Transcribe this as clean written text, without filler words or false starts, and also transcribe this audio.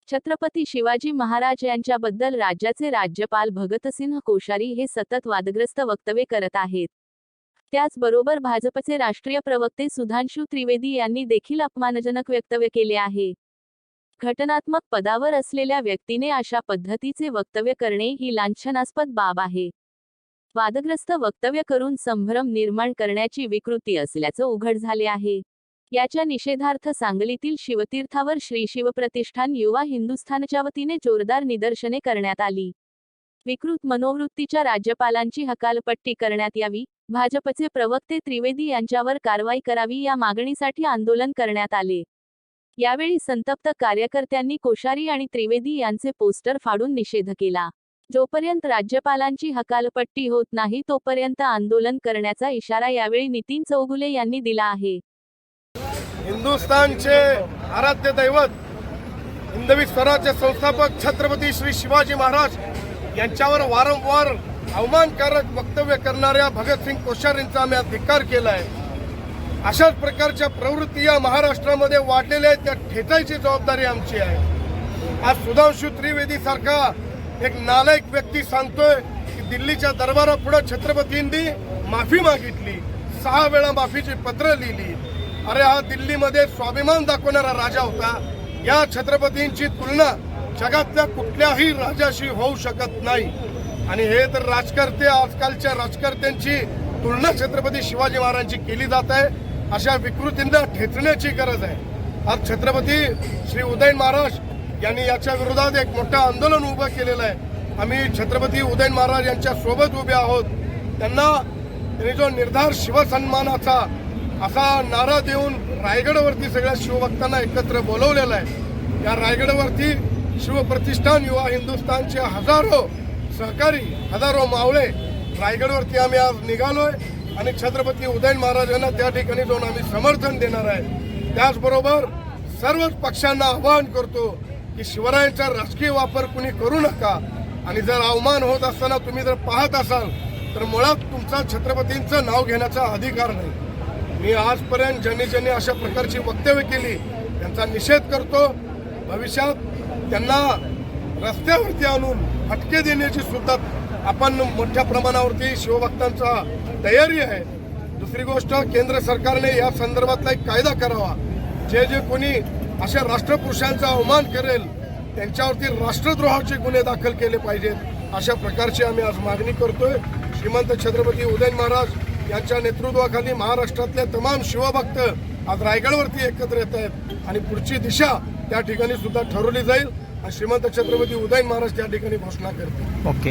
छत्रपती शिवाजी महाराज यांच्याबद्दल राज्याचे राज्यपाल भगतसिंह कोश्यारी हे सतत वादग्रस्त वक्तव्य करत आहेत। त्याचबरोबर भाजपचे राष्ट्रीय प्रवक्ते सुधांशु त्रिवेदी यांनी देखील अपमानजनक वक्तव्य केले आहे। घटनात्मक पदावर असलेल्या व्यक्तीने अशा पद्धतीचे वक्तव्य करणे ही लांछनास्पद बाब आहे। वादग्रस्त वक्तव्य करून संभ्रम निर्माण करण्याची विकृती असल्याचं उघड झाले आहे। याच्या निषेधार्थ सांगलीतील शिवतीर्थावर श्री शिवप्रतिष्ठान युवा हिंदुस्थानच्या वतीने जोरदार निदर्शने करण्यात आली। विकृत मनोवृत्तीच्या राज्यपालांची हकालपट्टी करण्यात यावी, भाजपचे प्रवक्ते त्रिवेदी यांच्यावर कारवाई करावी या मागणीसाठी आंदोलन करण्यात आले। यावेळी संतप्त कार्यकर्त्यांनी कोश्यारी आणि त्रिवेदी यांचे पोस्टर फाडून निषेध केला। जोपर्यंत राज्यपालांची हकालपट्टी होत नाही तोपर्यंत आंदोलन करण्याचा इशारा यावेळी नितीन चौगुले यांनी दिला आहे। हिंदुस्थानचे आराध्य दैवत हिंदवी स्वराज्य संस्थापक छत्रपती श्री शिवाजी महाराज यांच्यावर वारंवार अवमानकारक वक्तव्य करणाऱ्या भगतसिंग कोश्यारींचा आम्ही धिक्कार केलाय। अशाच प्रकारच्या प्रवृत्ती या महाराष्ट्रामध्ये वाढलेल्या आहेत, त्या ठेचायची जबाबदारी आमची आहे। आज सुधांशु त्रिवेदी सारखा एक नालायक व्यक्ती सांगतोय की दिल्लीच्या दरबारापुढे छत्रपतींनी माफी मागितली, 6 वेळा माफीची पत्र लिहिली। अरे हा दिल्लीमध्ये स्वाभिमान दाखवणारा राजा होता। या छत्रपतींची तुलना जगातल्या कुठल्याही राजाशी होऊ शकत नाही। आणि हे तर राजकर्ते, आजकालच्या राजकर्त्यांची तुलना छत्रपती शिवाजी महाराजांची केली जात आहे। अशा विकृतींना ठेचण्याची गरज आहे। आज छत्रपती श्री उदयन महाराज यांनी याच्या विरोधात एक मोठं आंदोलन उभं केलेलं आहे। आम्ही छत्रपती उदयन महाराज यांच्या सोबत उभे आहोत। त्यांनी जो निर्धार शिवसन्मानाचा असा नारा देऊन रायगडवरती सगळ्या शिवभक्तांना एकत्र बोलवलेला आहे। या रायगडवरती शिवप्रतिष्ठान युवा हिंदुस्थानचे हजारो सहकारी, हजारो मावळे रायगडवरती आम्ही आज निघालोय आणि छत्रपती उदयन महाराजांना त्या ठिकाणी जाऊन आम्ही समर्थन देणार आहे। त्याचबरोबर सर्वच पक्षांना आवाहन करतो की शिवरायांचा राजकीय वापर कुणी करू नका। आणि जर अवमान होत असताना तुम्ही जर पाहत असाल तर मुळात तुमचा छत्रपतींचं नाव घेण्याचा अधिकार नाही। मी आजपर्यंत ज्यांनी अशा प्रकारची वक्तव्य केली त्यांचा निषेध करतो। भविष्यात त्यांना रस्त्यावरती आणून फटके देण्याची सुद्धा आपण मोठ्या प्रमाणावरती शिवभक्तांचा तयारी आहे। दुसरी गोष्ट, केंद्र सरकारने या संदर्भातला एक कायदा करावा। जे कोणी अशा राष्ट्रपुरुषांचा अवमान करेल त्यांच्यावरती राष्ट्रद्रोहाचे गुन्हे दाखल केले पाहिजेत। अशा प्रकारची आम्ही आज मागणी करतोय। श्रीमंत छत्रपती उदयन महाराज यांच्या नेतृत्वाखाली महाराष्ट्रातले तमाम शिवभक्त आज रायगडवरती एकत्र येत आहेत आणि पुढची दिशा त्या ठिकाणी सुद्धा ठरवली जाईल। श्रीमंत छत्रपती उदयन महाराज त्या ठिकाणी घोषणा करतील। ओके।